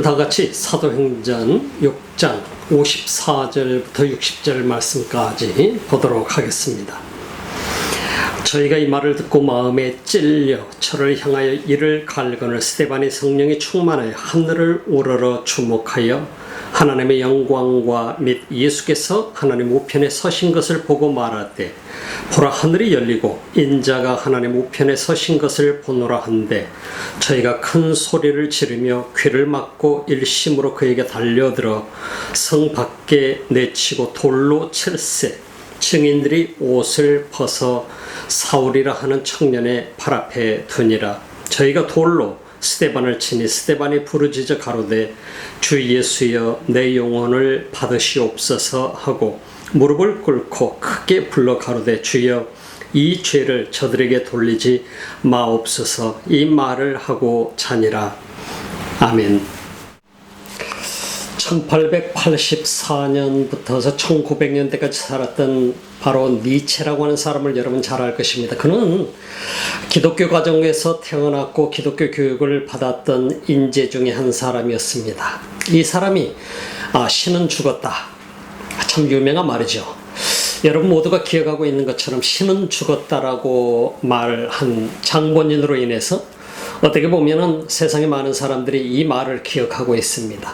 다 같이 사도행전 6장 54절부터 60절 말씀까지 보도록 하겠습니다. 저희가 이 말을 듣고 마음에 찔려 저를 향하여 이를 갈거늘 스데반이 성령이 충만하여 하늘을 우러러 주목하여 하나님의 영광과 및 예수께서 하나님 우편에 서신 것을 보고 말하되 보라 하늘이 열리고 인자가 하나님 우편에 서신 것을 보노라 한데 저희가 큰 소리를 지르며 귀를 막고 일심으로 그에게 달려들어 성 밖에 내치고 돌로 칠세 증인들이 옷을 벗어 사울이라 하는 청년의 발 앞에 두니라. 저희가 돌로 스데반을 치니 스데반이 부르짖어 가로되 주 예수여 내 영혼을 받으시옵소서 하고 무릎을 꿇고 크게 불러 가로되 주여 이 죄를 저들에게 돌리지 마옵소서. 이 말을 하고 자니라. 아멘. 1884년부터 1900년대까지 살았던 바로 니체라고 하는 사람을 여러분 잘 알 것입니다. 그는 기독교 가정에서 태어났고 기독교 교육을 받았던 인재 중에 한 사람이었습니다. 이 사람이 신은 죽었다. 참 유명한 말이죠. 여러분 모두가 기억하고 있는 것처럼 신은 죽었다라고 말한 장본인으로 인해서 어떻게 보면은 세상에 많은 사람들이 이 말을 기억하고 있습니다.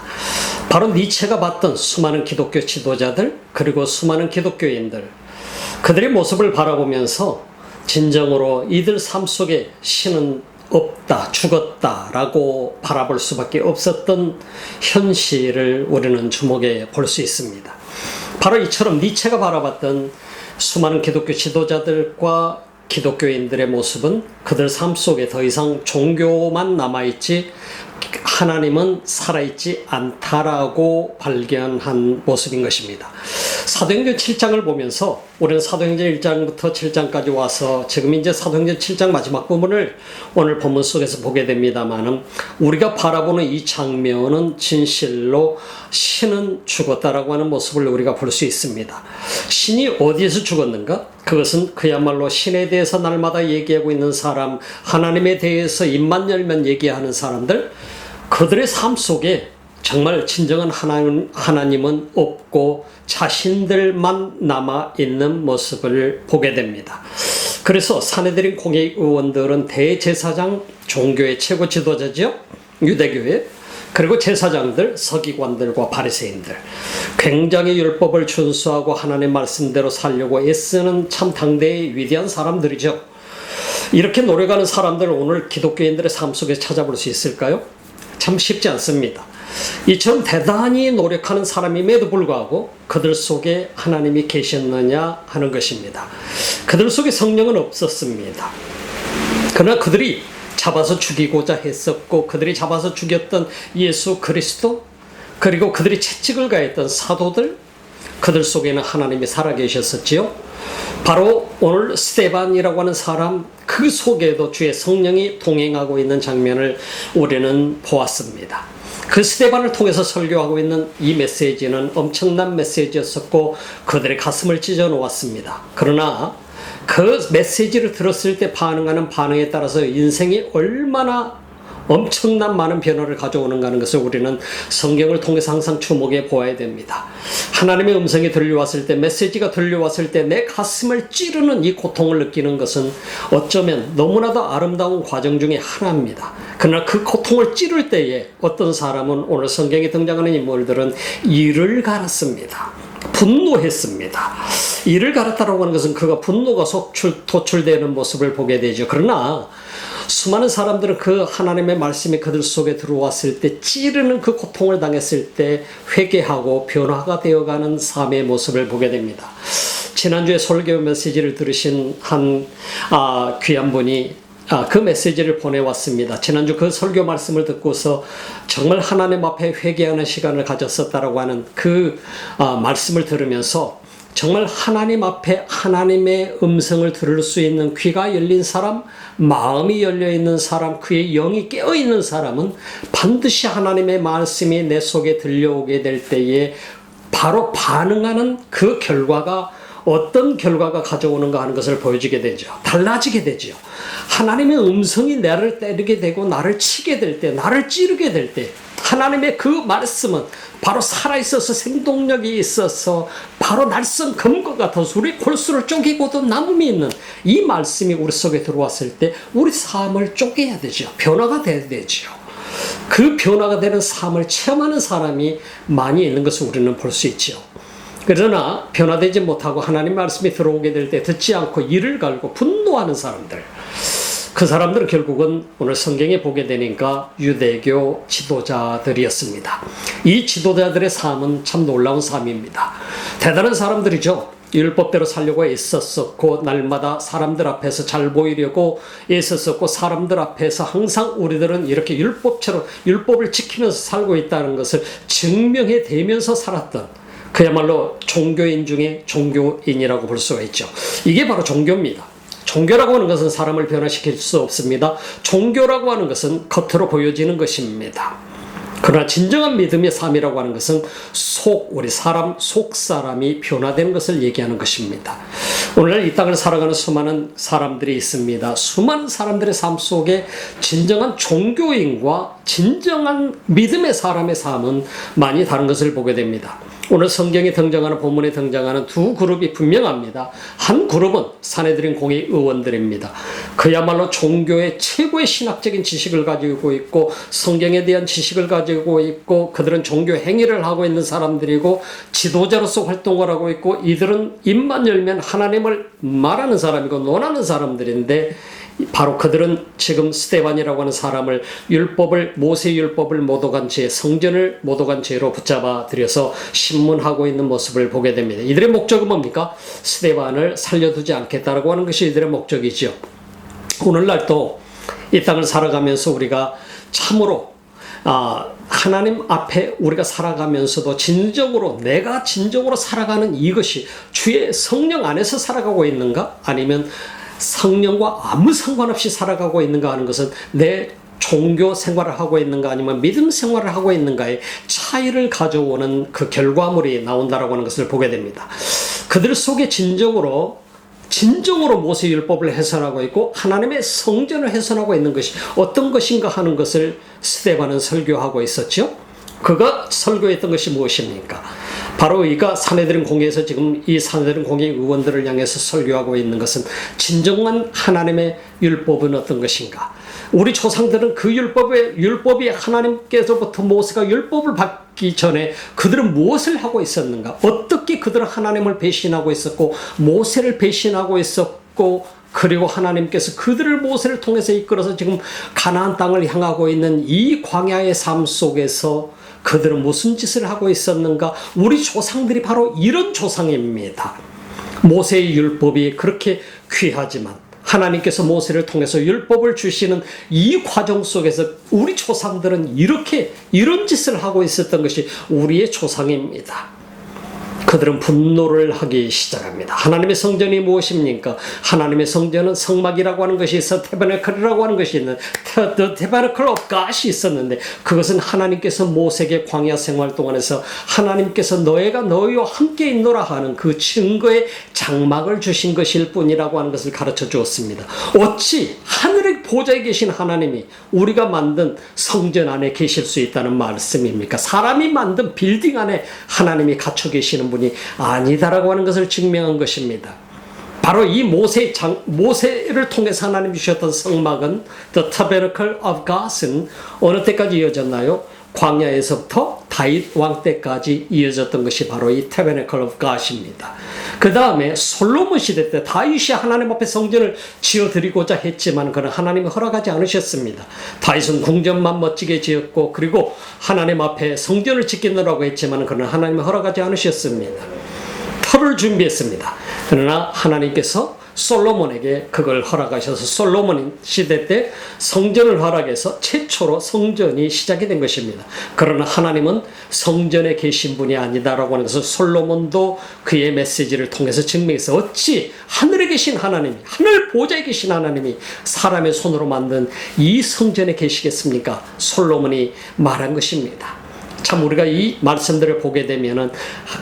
바로 니체가 봤던 수많은 기독교 지도자들 그리고 수많은 기독교인들 그들의 모습을 바라보면서 진정으로 이들 삶 속에 신은 없다, 죽었다라고 바라볼 수밖에 없었던 현실을 우리는 주목해 볼 수 있습니다. 바로 이처럼 니체가 바라봤던 수많은 기독교 지도자들과 기독교인들의 모습은 그들 삶 속에 더 이상 종교만 남아있지 하나님은 살아있지 않다라고 발견한 모습인 것입니다. 사도행전 7장을 보면서 우리는 사도행전 1장부터 7장까지 와서 지금 이제 사도행전 7장 마지막 부분을 오늘 본문 속에서 보게 됩니다만은 우리가 바라보는 이 장면은 진실로 신은 죽었다라고 하는 모습을 우리가 볼 수 있습니다. 신이 어디에서 죽었는가? 그것은 그야말로 신에 대해서 날마다 얘기하고 있는 사람, 하나님에 대해서 입만 열면 얘기하는 사람들, 그들의 삶 속에 정말 진정한 하나님은 없고 자신들만 남아있는 모습을 보게 됩니다. 그래서 사내들인 공회의원들은 대제사장, 종교의 최고 지도자죠. 유대교회. 그리고 제사장들, 서기관들과 바리새인들. 굉장히 율법을 준수하고 하나님의 말씀대로 살려고 애쓰는 참 당대의 위대한 사람들이죠. 이렇게 노력하는 사람들을 오늘 기독교인들의 삶 속에 찾아볼 수 있을까요? 참 쉽지 않습니다. 이처럼 대단히 노력하는 사람임에도 불구하고 그들 속에 하나님이 계셨느냐 하는 것입니다. 그들 속에 성령은 없었습니다. 그러나 그들이 잡아서 죽이고자 했었고 그들이 잡아서 죽였던 예수 그리스도 그리고 그들이 채찍을 가했던 사도들 그들 속에는 하나님이 살아계셨었지요. 바로 오늘 스데반이라고 하는 사람 그 속에도 주의 성령이 동행하고 있는 장면을 우리는 보았습니다. 그 스데반을 통해서 설교하고 있는 이 메시지는 엄청난 메시지였었고 그들의 가슴을 찢어 놓았습니다. 그러나 그 메시지를 들었을 때 반응하는 반응에 따라서 인생이 얼마나 엄청난 많은 변화를 가져오는가 하는 것을 우리는 성경을 통해서 항상 주목해 보아야 됩니다. 하나님의 음성이 들려왔을 때, 메시지가 들려왔을 때 내 가슴을 찌르는 이 고통을 느끼는 것은 어쩌면 너무나도 아름다운 과정 중에 하나입니다. 그러나 그 고통을 찌를 때에 어떤 사람은 오늘 성경에 등장하는 인물들은 이를 갈았습니다. 분노했습니다. 이를 갈았다라고 하는 것은 그가 분노가 도출되는 모습을 보게 되죠. 그러나 수많은 사람들은 그 하나님의 말씀이 그들 속에 들어왔을 때 찌르는 그 고통을 당했을 때 회개하고 변화가 되어가는 삶의 모습을 보게 됩니다. 지난주에 설교 메시지를 들으신 한 귀한 분이 그 메시지를 보내왔습니다. 지난주 그 설교 말씀을 듣고서 정말 하나님 앞에 회개하는 시간을 가졌었다라고 하는 그 말씀을 들으면서 정말 하나님 앞에 하나님의 음성을 들을 수 있는 귀가 열린 사람, 마음이 열려있는 사람, 그의 영이 깨어있는 사람은 반드시 하나님의 말씀이 내 속에 들려오게 될 때에 바로 반응하는 그 결과가 어떤 결과가 가져오는가 하는 것을 보여주게 되죠. 달라지게 되죠. 하나님의 음성이 나를 때리게 되고 나를 치게 될 때, 나를 찌르게 될 때 하나님의 그 말씀은 바로 살아있어서 생동력이 있어서 바로 날선 검과 같아서 우리 골수를 쪼개고도 남음이 있는 이 말씀이 우리 속에 들어왔을 때 우리 삶을 쪼개야 되죠. 변화가 돼야 되죠. 그 변화가 되는 삶을 체험하는 사람이 많이 있는 것을 우리는 볼 수 있죠. 그러나 변화되지 못하고 하나님 말씀이 들어오게 될 때 듣지 않고 이를 갈고 분노하는 사람들, 그 사람들은 결국은 오늘 성경에 보게 되니까 유대교 지도자들이었습니다. 이 지도자들의 삶은 참 놀라운 삶입니다. 대단한 사람들이죠. 율법대로 살려고 애썼었고 날마다 사람들 앞에서 잘 보이려고 애썼었고 사람들 앞에서 항상 우리들은 이렇게 율법처럼 율법을 지키면서 살고 있다는 것을 증명해 대면서 살았던 그야말로 종교인 중에 종교인이라고 볼 수가 있죠. 이게 바로 종교입니다. 종교라고 하는 것은 사람을 변화시킬 수 없습니다. 종교라고 하는 것은 겉으로 보여지는 것입니다. 그러나 진정한 믿음의 삶이라고 하는 것은 우리 속 사람이 변화되는 것을 얘기하는 것입니다. 오늘날 이 땅을 살아가는 수많은 사람들이 있습니다. 수많은 사람들의 삶 속에 진정한 종교인과 진정한 믿음의 사람의 삶은 많이 다른 것을 보게 됩니다. 오늘 성경에 등장하는 본문에 등장하는 두 그룹이 분명합니다. 한 그룹은 사내들인 공의 의원들입니다. 그야말로 종교의 최고의 신학적인 지식을 가지고 있고 성경에 대한 지식을 가지고 있고 그들은 종교 행위를 하고 있는 사람들이고 지도자로서 활동을 하고 있고 이들은 입만 열면 하나님을 말하는 사람이고 논하는 사람들인데 바로 그들은 지금 스데반이라고 하는 사람을 모세 율법을 모독한 죄, 성전을 모독한 죄로 붙잡아 들여서 신문하고 있는 모습을 보게 됩니다. 이들의 목적은 뭡니까? 스데반을 살려두지 않겠다라고 하는 것이 이들의 목적이죠. 오늘날도 이 땅을 살아가면서 우리가 참으로 하나님 앞에 우리가 살아가면서도 내가 진정으로 살아가는 이것이 주의 성령 안에서 살아가고 있는가? 아니면 성령과 아무 상관없이 살아가고 있는가 하는 것은 내 종교 생활을 하고 있는가 아니면 믿음 생활을 하고 있는가의 차이를 가져오는 그 결과물이 나온다라고 하는 것을 보게 됩니다. 그들 속에 진정으로 모세 율법을 훼손하고 있고 하나님의 성전을 훼손하고 있는 것이 어떤 것인가 하는 것을 스데반은 설교하고 있었죠. 그가 설교했던 것이 무엇입니까? 바로 이가 사내들인 공회에서 지금 이 사내들인 공회 의원들을 향해서 설교하고 있는 것은 진정한 하나님의 율법은 어떤 것인가? 우리 조상들은 그 율법이 하나님께서부터 모세가 율법을 받기 전에 그들은 무엇을 하고 있었는가? 어떻게 그들은 하나님을 배신하고 있었고 모세를 배신하고 있었고 그리고 하나님께서 그들을 모세를 통해서 이끌어서 지금 가나안 땅을 향하고 있는 이 광야의 삶 속에서 그들은 무슨 짓을 하고 있었는가? 우리 조상들이 바로 이런 조상입니다. 모세의 율법이 그렇게 귀하지만 하나님께서 모세를 통해서 율법을 주시는 이 과정 속에서 우리 조상들은 이런 짓을 하고 있었던 것이 우리의 조상입니다. 그들은 분노를 하기 시작합니다. 하나님의 성전이 무엇입니까? 하나님의 성전은 성막이라고 하는 것이 있어 태버네클이라고 하는 것이 있는 The Tabernacle of God이 있었는데 그것은 하나님께서 모세에게 광야 생활 동안에서 하나님께서 너희와 함께 있노라 하는 그 증거의 장막을 주신 것일 뿐이라고 하는 것을 가르쳐 주었습니다. 어찌 하늘의 보좌에 계신 하나님이 우리가 만든 성전 안에 계실 수 있다는 말씀입니까? 사람이 만든 빌딩 안에 하나님이 갇혀 계시는 분이 아니다라고 하는 것을 증명한 것입니다. 바로 이 모세를 통해서 하나님 주셨던 성막은 The Tabernacle of God은 어느 때까지 이어졌나요? 광야에서부터 다윗 왕 때까지 이어졌던 것이 바로 이 Tabernacle of God입니다. 그 다음에 솔로몬 시대 때 다윗이 하나님 앞에 성전을 지어드리고자 했지만 그는 하나님이 허락하지 않으셨습니다. 다윗은 궁전만 멋지게 지었고 그리고 하나님 앞에 성전을 짓겠노라고 했지만 그는 하나님이 허락하지 않으셨습니다. 터를 준비했습니다. 그러나 하나님께서 솔로몬에게 그걸 허락하셔서 솔로몬 시대 때 성전을 허락해서 최초로 성전이 시작이 된 것입니다. 그러나 하나님은 성전에 계신 분이 아니다라고 하는 것을 솔로몬도 그의 메시지를 통해서 증명해서 어찌 하늘에 계신 하나님이 하늘 보좌에 계신 하나님이 사람의 손으로 만든 이 성전에 계시겠습니까? 솔로몬이 말한 것입니다. 참 우리가 이 말씀들을 보게 되면은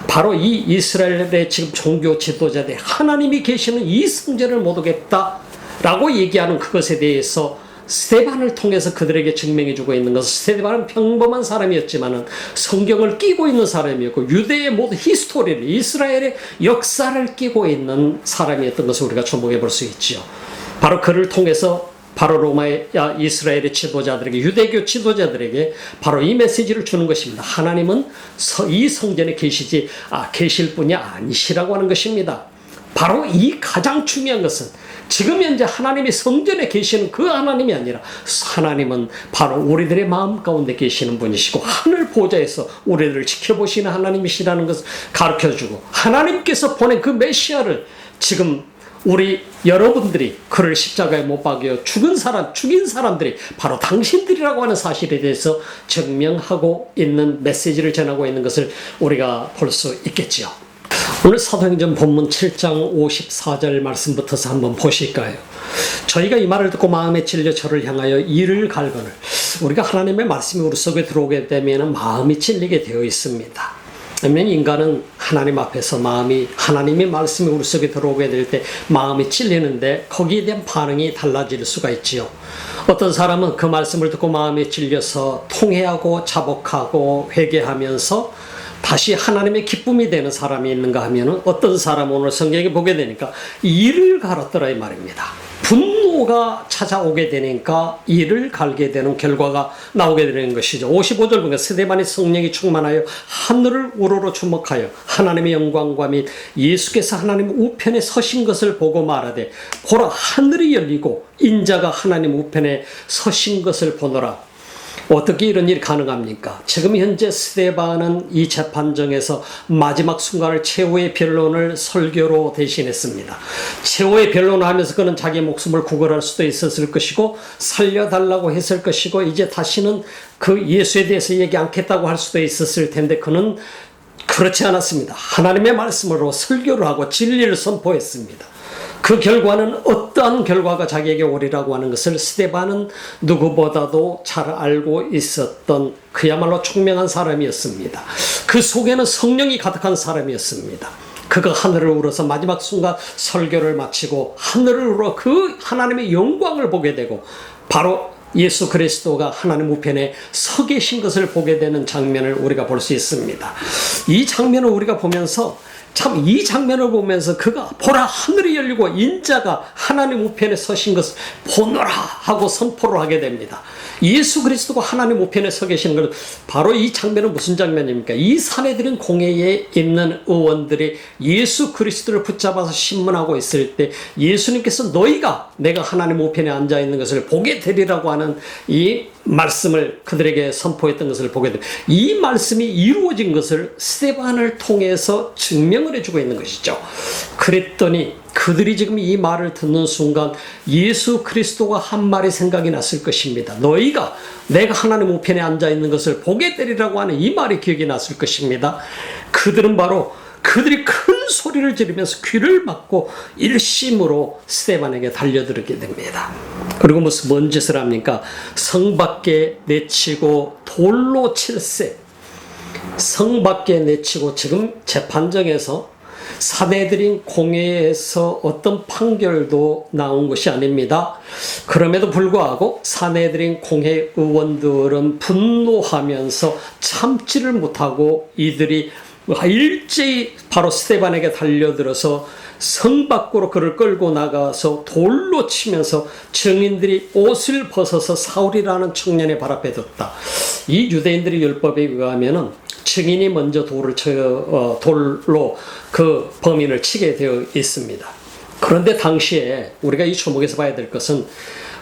바로 이 이스라엘의 지금 종교 지도자들 하나님이 계시는 이 성전을 못 오겠다라고 얘기하는 그것에 대해서 스데반을 통해서 그들에게 증명해주고 있는 것은 스데반은 평범한 사람이었지만 성경을 끼고 있는 사람이었고 유대의 모든 히스토리를 이스라엘의 역사를 끼고 있는 사람이었던 것을 우리가 주목해 볼 수 있지요. 바로 그를 통해서 바로 로마의 이스라엘의 지도자들에게 유대교 지도자들에게 바로 이 메시지를 주는 것입니다. 하나님은 이 성전에 계실 분이 아니시라고 하는 것입니다. 바로 이 가장 중요한 것은 지금 현재 하나님이 성전에 계시는 그 하나님이 아니라 하나님은 바로 우리들의 마음 가운데 계시는 분이시고 하늘 보좌에서 우리들을 지켜보시는 하나님이시라는 것을 가르쳐주고 하나님께서 보낸 그 메시아를 지금 우리 여러분들이 그를 십자가에 못 박여 죽인 사람들이 바로 당신들이라고 하는 사실에 대해서 증명하고 있는 메시지를 전하고 있는 것을 우리가 볼 수 있겠지요. 오늘 사도행전 본문 7장 54절 말씀부터서 한번 보실까요? 저희가 이 말을 듣고 마음에 찔려 저를 향하여 이를 갈거늘. 우리가 하나님의 말씀이 우리 속에 들어오게 되면 마음이 찔리게 되어 있습니다. 왜냐하면 인간은 하나님 앞에서 하나님의 말씀이 우리 속에 들어오게 될 때 마음이 찔리는데 거기에 대한 반응이 달라질 수가 있지요. 어떤 사람은 그 말씀을 듣고 마음에 찔려서 통회하고 자복하고 회개하면서 다시 하나님의 기쁨이 되는 사람이 있는가 하면 어떤 사람은 오늘 성경에 보게 되니까 이를 갈았더라 이 말입니다. 분노가 찾아오게 되니까 이를 갈게 되는 결과가 나오게 되는 것이죠. 55절 보니까 스데반이 성령이 충만하여 하늘을 우러러 주목하여 하나님의 영광과 및 예수께서 하나님 우편에 서신 것을 보고 말하되 보라 하늘이 열리고 인자가 하나님 우편에 서신 것을 보노라. 어떻게 이런 일이 가능합니까? 지금 현재 스데반은 이 재판정에서 마지막 순간을 최후의 변론을 설교로 대신했습니다. 최후의 변론을 하면서 그는 자기 목숨을 구걸할 수도 있었을 것이고 살려달라고 했을 것이고 이제 다시는 그 예수에 대해서 얘기 않겠다고 할 수도 있었을 텐데 그는 그렇지 않았습니다. 하나님의 말씀으로 설교를 하고 진리를 선포했습니다. 그 결과는 어떠한 결과가 자기에게 오리라고 하는 것을 스데반은 누구보다도 잘 알고 있었던 그야말로 총명한 사람이었습니다. 그 속에는 성령이 가득한 사람이었습니다. 그가 하늘을 울어서 마지막 순간 설교를 마치고 하늘을 울어 그 하나님의 영광을 보게 되고 바로 예수 그리스도가 하나님 우편에 서 계신 것을 보게 되는 장면을 우리가 볼 수 있습니다. 이 장면을 우리가 보면서 참 이 장면을 보면서 그가 보라 하늘이 열리고 인자가 하나님 우편에 서신 것을 보노라 하고 선포를 하게 됩니다. 예수 그리스도가 하나님 우편에 서 계시는 것 바로 이 장면은 무슨 장면입니까? 이 사내들은 공회에 있는 의원들이 예수 그리스도를 붙잡아서 신문하고 있을 때 예수님께서 너희가 내가 하나님 우편에 앉아 있는 것을 보게 되리라고 하는 이 말씀을 그들에게 선포했던 것을 보게 됩니다. 이 말씀이 이루어진 것을 스데반을 통해서 증명을 해주고 있는 것이죠. 그랬더니 그들이 지금 이 말을 듣는 순간 예수 그리스도가 한 말이 생각이 났을 것입니다. 너희가 내가 하나님 우편에 앉아 있는 것을 보게 되리라고 하는 이 말이 기억이 났을 것입니다. 그들은 바로 그들이 큰 소리를 지르면서 귀를 막고 일심으로 스데반에게 달려들게 됩니다. 그리고 뭔 짓을 합니까? 성 밖에 내치고 돌로 칠세. 성 밖에 내치고 지금 재판정에서 사내들인 공회에서 어떤 판결도 나온 것이 아닙니다. 그럼에도 불구하고 사내들인 공회 의원들은 분노하면서 참지를 못하고 이들이 일제히 바로 스데반에게 달려들어서 성 밖으로 그를 끌고 나가서 돌로 치면서 증인들이 옷을 벗어서 사울이라는 청년의 발 앞에 뒀다. 이 유대인들의 율법에 의하면은 증인이 먼저 돌로 그 범인을 치게 되어 있습니다. 그런데 당시에 우리가 이 주목해서 봐야 될 것은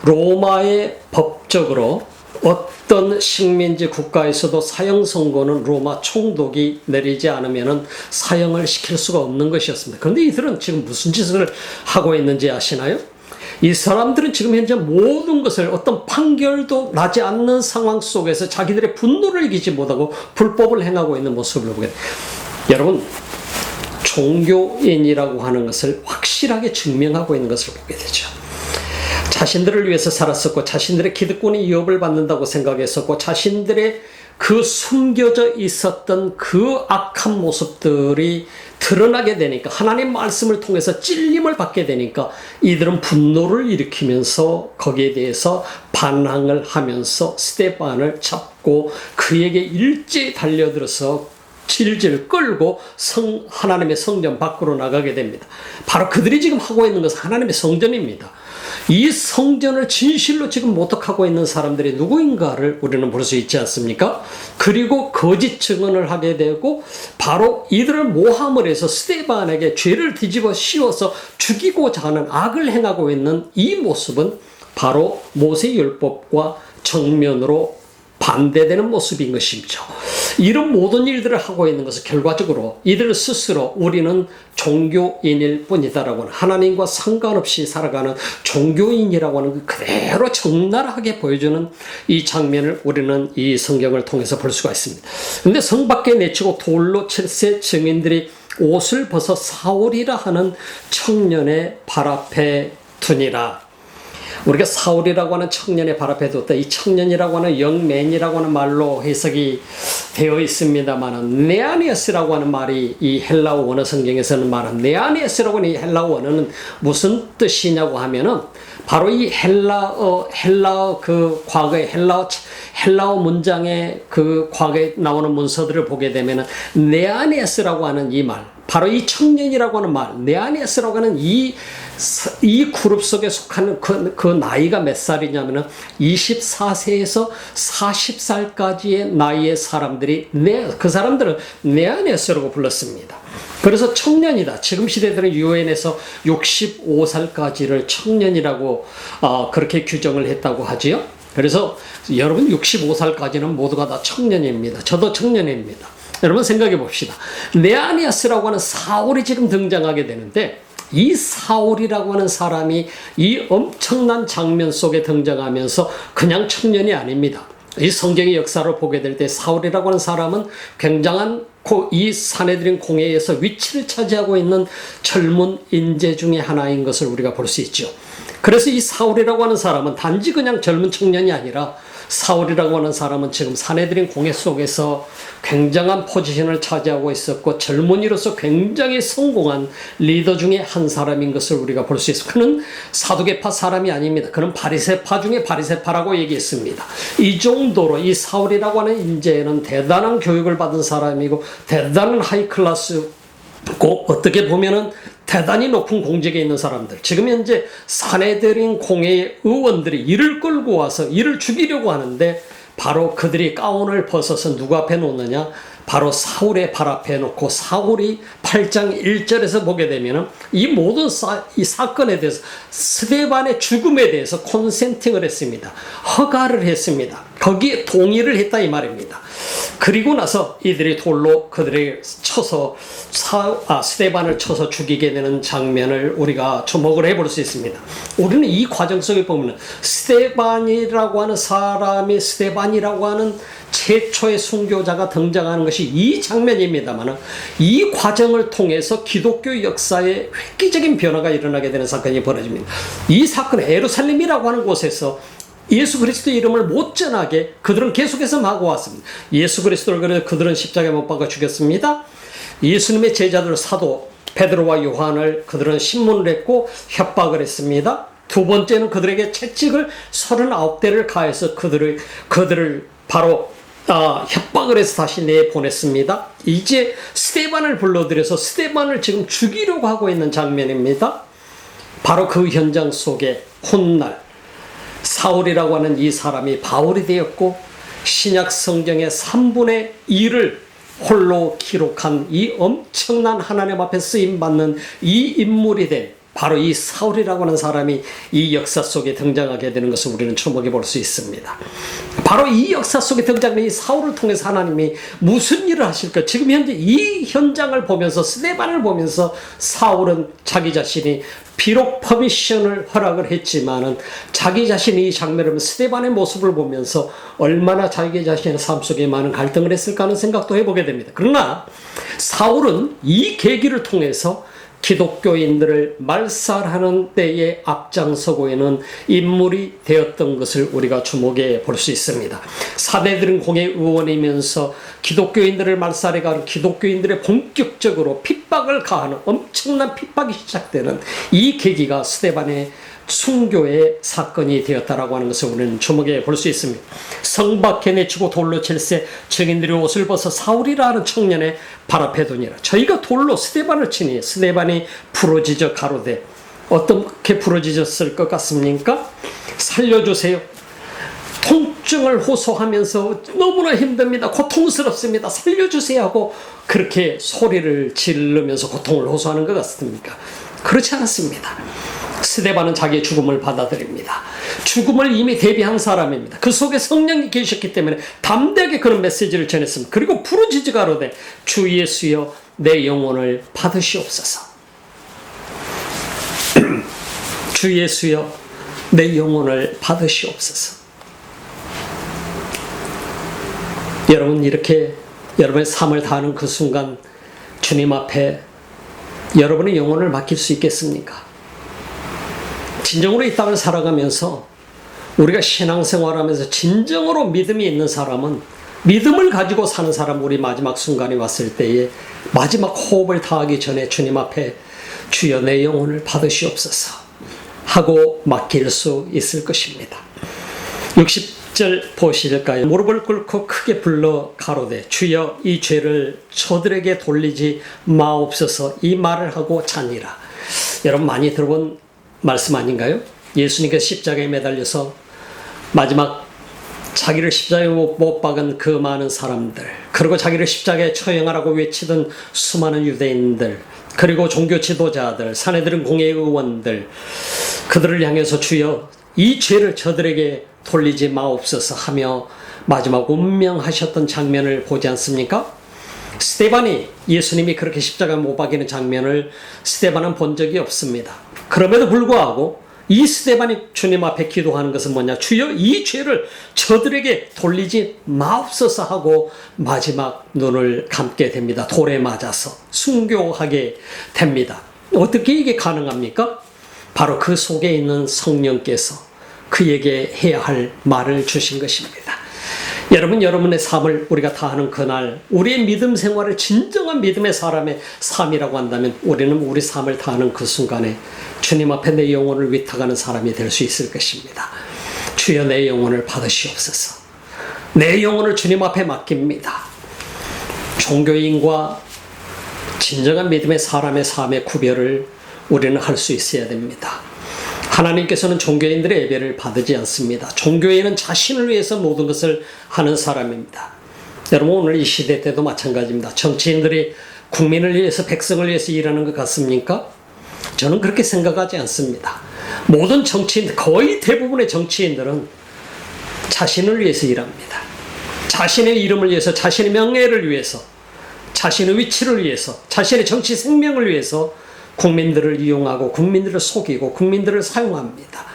로마의 법적으로 어떤 식민지 국가에서도 사형 선고는 로마 총독이 내리지 않으면 사형을 시킬 수가 없는 것이었습니다. 그런데 이들은 지금 무슨 짓을 하고 있는지 아시나요? 이 사람들은 지금 현재 모든 것을 어떤 판결도 나지 않는 상황 속에서 자기들의 분노를 이기지 못하고 불법을 행하고 있는 모습을 보게 됩니다. 여러분, 종교인이라고 하는 것을 확실하게 증명하고 있는 것을 보게 되죠. 자신들을 위해서 살았었고 자신들의 기득권이 위협을 받는다고 생각했었고 자신들의 그 숨겨져 있었던 그 악한 모습들이 드러나게 되니까, 하나님 말씀을 통해서 찔림을 받게 되니까 이들은 분노를 일으키면서 거기에 대해서 반항을 하면서 스데반을 잡고 그에게 일제히 달려들어서 질질 끌고 하나님의 성전 밖으로 나가게 됩니다. 바로 그들이 지금 하고 있는 것은 하나님의 성전입니다. 이 성전을 진실로 지금 모독하고 있는 사람들이 누구인가를 우리는 볼 수 있지 않습니까? 그리고 거짓 증언을 하게 되고 바로 이들을 모함을 해서 스데반에게 죄를 뒤집어 씌워서 죽이고자 하는 악을 행하고 있는 이 모습은 바로 모세율법과 정면으로 반대되는 모습인 것이죠. 이런 모든 일들을 하고 있는 것은 결과적으로 이들 스스로 우리는 종교인일 뿐이다라고 하는, 하나님과 상관없이 살아가는 종교인이라고 하는 그대로 적나라하게 보여주는 이 장면을 우리는 이 성경을 통해서 볼 수가 있습니다. 그런데 성 밖에 내치고 돌로 칠세 증인들이 옷을 벗어 사울이라 하는 청년의 발 앞에 두니라. 우리가 사울이라고 하는 청년의 발 앞에 뒀다. 이 청년이라고 하는 영맨이라고 하는 말로 해석이 되어 있습니다만, 네아니아스라고 하는 말이 이 헬라어 원어 성경에서는 말한 네아니아스라고 하는 이 헬라어 원어는 무슨 뜻이냐고 하면은 바로 이 헬라어 그 과거의 헬라어 문장의 그 과거에 나오는 문서들을 보게 되면은 네아니아스라고 하는 이 말, 바로 이 청년이라고 하는 말, 네아니아스라고 하는 이 그룹 속에 속하는 그 나이가 몇 살이냐면은 24세에서 40살까지의 나이의 사람들이 그 사람들을 네아니아스라고 불렀습니다. 그래서 청년이다. 지금 시대들은 유엔에서 65살까지를 청년이라고 그렇게 규정을 했다고 하지요. 그래서 여러분 65살까지는 모두가 다 청년입니다. 저도 청년입니다. 여러분 생각해 봅시다. 네아니아스라고 하는 사울이 지금 등장하게 되는데, 이 사울이라고 하는 사람이 이 엄청난 장면 속에 등장하면서 그냥 청년이 아닙니다. 이 성경의 역사를 보게 될 때 사울이라고 하는 사람은 굉장한 이 사내들인 공회에서 위치를 차지하고 있는 젊은 인재 중에 하나인 것을 우리가 볼 수 있죠. 그래서 이 사울이라고 하는 사람은 단지 그냥 젊은 청년이 아니라, 사울이라고 하는 사람은 지금 사내들인 공회 속에서 굉장한 포지션을 차지하고 있었고 젊은이로서 굉장히 성공한 리더 중에 한 사람인 것을 우리가 볼 수 있습니다. 그는 사두개파 사람이 아닙니다. 그는 바리새파 중에 바리새파라고 얘기했습니다. 이 정도로 이 사울이라고 하는 인재는 대단한 교육을 받은 사람이고 대단한 하이클래스, 꼭 어떻게 보면은 대단히 높은 공직에 있는 사람들, 지금 현재 사내들인 공회의 의원들이 이를 끌고 와서 이를 죽이려고 하는데, 바로 그들이 가운을 벗어서 누구 앞에 놓느냐, 바로 사울의 발 앞에 놓고 사울이 8장 1절에서 보게 되면 이 모든 이 사건에 대해서 스데반의 죽음에 대해서 콘센팅을 했습니다. 허가를 했습니다. 거기에 동의를 했다 이 말입니다. 그리고 나서 이들이 돌로 그들을 쳐서 스데반을 쳐서 죽이게 되는 장면을 우리가 주목을 해볼 수 있습니다. 우리는 이 과정 속에 보면 스데반이라고 하는 사람이, 스데반이라고 하는 최초의 순교자가 등장하는 것이 이 장면입니다만, 이 과정을 통해서 기독교 역사에 획기적인 변화가 일어나게 되는 사건이 벌어집니다. 이 사건은 예루살렘이라고 하는 곳에서 예수 그리스도의 이름을 못 전하게 그들은 계속해서 막고 왔습니다. 예수 그리스도를 그들은 십자가에 못 박아 죽였습니다. 예수님의 제자들 사도 베드로와 요한을 그들은 신문을 했고 협박을 했습니다. 두 번째는 그들에게 채찍을 39대를 가해서 그들을 바로 협박을 해서 다시 내보냈습니다. 이제 스데반을 불러들여서 스데반을 지금 죽이려고 하고 있는 장면입니다. 바로 그 현장 속에 훗날 사울이라고 하는 이 사람이 바울이 되었고, 신약 성경의 3분의 1을 홀로 기록한 이 엄청난 하나님 앞에 쓰임받는 이 인물이 된 바로 이 사울이라고 하는 사람이 이 역사 속에 등장하게 되는 것을 우리는 주목해 볼 수 있습니다. 바로 이 역사 속에 등장하는 이 사울을 통해서 하나님이 무슨 일을 하실까? 지금 현재 이 현장을 보면서, 스데반을 보면서 사울은 자기 자신이 비록 퍼미션을 허락을 했지만은 자기 자신이 이 장면을, 스데반의 모습을 보면서 얼마나 자기 자신의 삶 속에 많은 갈등을 했을까 하는 생각도 해보게 됩니다. 그러나 사울은 이 계기를 통해서 기독교인들을 말살하는 때에 앞장서고 있는 인물이 되었던 것을 우리가 주목해 볼 수 있습니다. 사내들은 공의 의원이면서 기독교인들을 말살해가는 기독교인들의 본격적으로 핍박을 가하는 엄청난 핍박이 시작되는 이 계기가 스데반의 순교의 사건이 되었다라고 하는 것을 우리는 주목해 볼 수 있습니다. 성 밖에 내치고 돌로 칠세 증인들이 옷을 벗어 사울이라 하는 청년의 발 앞에 두니라. 저희가 돌로 스데반을 치니 스데반이 부러지져 가로되 어떻게 부러지졌을 것 같습니까? 살려주세요. 통증을 호소하면서 너무나 힘듭니다. 고통스럽습니다. 살려주세요 하고 그렇게 소리를 지르면서 고통을 호소하는 것 같습니까? 그렇지 않았습니다. 스데반은 자기의 죽음을 받아들입니다. 죽음을 이미 대비한 사람입니다. 그 속에 성령이 계셨기 때문에 담대하게 그런 메시지를 전했습니다. 그리고 부르짖어 가로되 주 예수여 내 영혼을 받으시옵소서. 주 예수여 내 영혼을 받으시옵소서. 여러분, 이렇게 여러분의 삶을 다하는 그 순간 주님 앞에 여러분의 영혼을 맡길 수 있겠습니까? 진정으로 이 땅을 살아가면서 우리가 신앙생활하면서 진정으로 믿음이 있는 사람은, 믿음을 가지고 사는 사람, 우리 마지막 순간이 왔을 때에 마지막 호흡을 다하기 전에 주님 앞에 주여 내 영혼을 받으시옵소서 하고 맡길 수 있을 것입니다. 60절 보실까요? 무릎을 꿇고 크게 불러 가로되 주여 이 죄를 저들에게 돌리지 마옵소서 이 말을 하고 자니라. 여러분 많이 들어본 말씀 아닌가요? 예수님께서 십자가에 매달려서 마지막 자기를 십자가에 못 박은 그 많은 사람들, 그리고 자기를 십자가에 처형하라고 외치던 수많은 유대인들, 그리고 종교 지도자들, 사내들은 공의 의원들, 그들을 향해서 주여 이 죄를 저들에게 돌리지 마옵소서 하며 마지막 운명하셨던 장면을 보지 않습니까? 스데반이 예수님이 그렇게 십자가에 못 박이는 장면을 스데반은 본 적이 없습니다. 그럼에도 불구하고 이 스데반이 주님 앞에 기도하는 것은 뭐냐? 주여 이 죄를 저들에게 돌리지 마옵소서 하고 마지막 눈을 감게 됩니다. 돌에 맞아서 순교하게 됩니다. 어떻게 이게 가능합니까? 바로 그 속에 있는 성령께서 그에게 해야 할 말을 주신 것입니다. 여러분, 여러분의 삶을 우리가 다하는 그날, 우리의 믿음 생활을 진정한 믿음의 사람의 삶이라고 한다면 우리는 우리 삶을 다하는 그 순간에 주님 앞에 내 영혼을 위탁하는 사람이 될 수 있을 것입니다. 주여 내 영혼을 받으시옵소서. 내 영혼을 주님 앞에 맡깁니다. 종교인과 진정한 믿음의 사람의 삶의 구별을 우리는 할 수 있어야 됩니다. 하나님께서는 종교인들의 예배를 받지 않습니다. 종교인은 자신을 위해서 모든 것을 하는 사람입니다. 여러분, 오늘 이 시대 때도 마찬가지입니다. 정치인들이 국민을 위해서, 백성을 위해서 일하는 것 같습니까? 저는 그렇게 생각하지 않습니다. 모든 정치인, 거의 대부분의 정치인들은 자신을 위해서 일합니다. 자신의 이름을 위해서, 자신의 명예를 위해서, 자신의 위치를 위해서, 자신의 정치 생명을 위해서 국민들을 이용하고 국민들을 속이고 국민들을 사용합니다.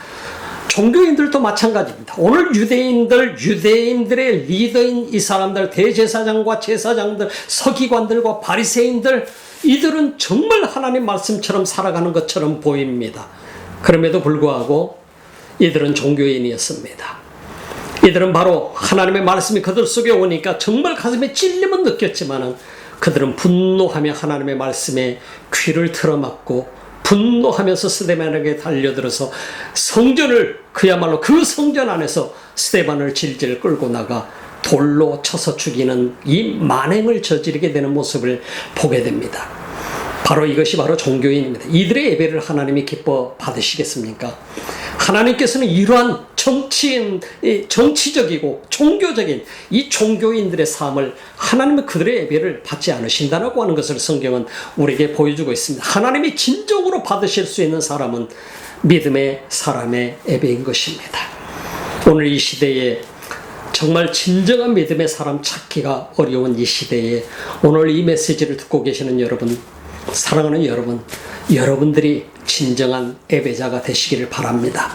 종교인들도 마찬가지입니다. 오늘 유대인들의 리더인 이 사람들, 대제사장과 제사장들, 서기관들과 바리새인들, 이들은 정말 하나님 말씀처럼 살아가는 것처럼 보입니다. 그럼에도 불구하고 이들은 종교인이었습니다. 이들은 바로 하나님의 말씀이 그들 속에 오니까 정말 가슴에 찔림은 느꼈지만은 그들은 분노하며 하나님의 말씀에 귀를 틀어막고 분노하면서 스데반에게 달려들어서 성전을, 그야말로 그 성전 안에서 스데반을 질질 끌고 나가 돌로 쳐서 죽이는 이 만행을 저지르게 되는 모습을 보게 됩니다. 바로 이것이 바로 종교인입니다. 이들의 예배를 하나님이 기뻐 받으시겠습니까? 하나님께서는 이러한 정치적이고 종교적인 이 종교인들의 삶을, 하나님은 그들의 예배를 받지 않으신다고 하는 것을 성경은 우리에게 보여주고 있습니다. 하나님이 진정으로 받으실 수 있는 사람은 믿음의 사람의 예배인 것입니다. 오늘 이 시대에 정말 진정한 믿음의 사람 찾기가 어려운 이 시대에 오늘 이 메시지를 듣고 계시는 여러분, 사랑하는 여러분, 여러분들이 진정한 예배자가 되시기를 바랍니다.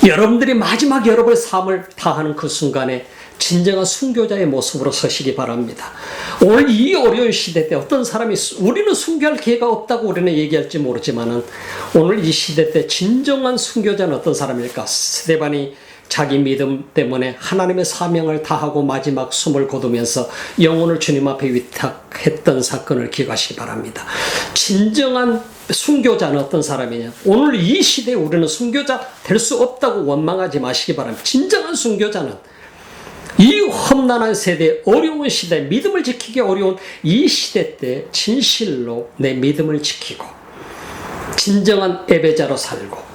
여러분들이 마지막 여러분의 삶을 다하는 그 순간에 진정한 순교자의 모습으로 서시기 바랍니다. 오늘 이 어려운 시대 때 어떤 사람이 우리는 순교할 기회가 없다고 우리는 얘기할지 모르지만은 오늘 이 시대 때 진정한 순교자는 어떤 사람일까? 스데반이 자기 믿음 때문에 하나님의 사명을 다하고 마지막 숨을 거두면서 영혼을 주님 앞에 위탁했던 사건을 기억하시기 바랍니다. 진정한 순교자는 어떤 사람이냐? 오늘 이 시대에 우리는 순교자 될 수 없다고 원망하지 마시기 바랍니다. 진정한 순교자는 이 험난한 세대, 어려운 시대, 믿음을 지키기 어려운 이 시대 때 진실로 내 믿음을 지키고 진정한 예배자로 살고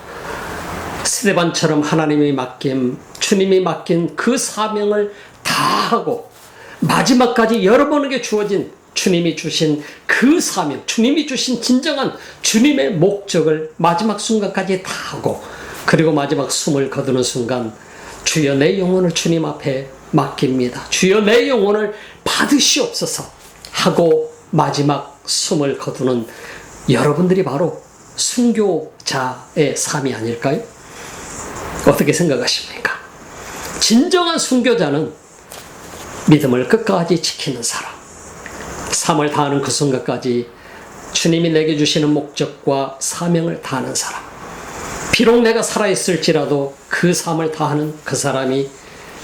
스데반처럼 주님이 맡긴 그 사명을 다하고 마지막까지 열어보는 게 주어진 주님이 주신 그 사명, 주님이 주신 진정한 주님의 목적을 마지막 순간까지 다하고 그리고 마지막 숨을 거두는 순간 주여 내 영혼을 주님 앞에 맡깁니다. 주여 내 영혼을 받으시옵소서 하고 마지막 숨을 거두는 여러분들이 바로 순교자의 삶이 아닐까요? 어떻게 생각하십니까? 진정한 순교자는 믿음을 끝까지 지키는 사람, 삶을 다하는 그 순간까지 주님이 내게 주시는 목적과 사명을 다하는 사람, 비록 내가 살아있을지라도 그 삶을 다하는 그 사람이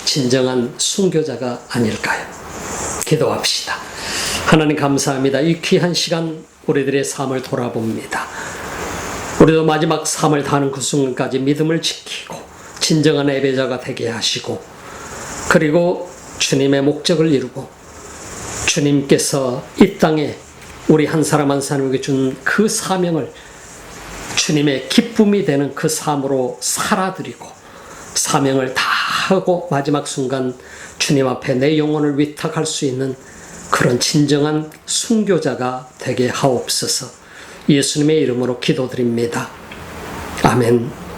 진정한 순교자가 아닐까요? 기도합시다. 하나님 감사합니다. 이 귀한 시간 우리들의 삶을 돌아봅니다. 우리도 마지막 삶을 다하는 그 순간까지 믿음을 지키고 진정한 예배자가 되게 하시고 그리고 주님의 목적을 이루고 주님께서 이 땅에 우리 한 사람 한 사람에게 준 그 사명을 주님의 기쁨이 되는 그 삶으로 살아드리고 사명을 다 하고 마지막 순간 주님 앞에 내 영혼을 위탁할 수 있는 그런 진정한 순교자가 되게 하옵소서. 예수님의 이름으로 기도드립니다. 아멘.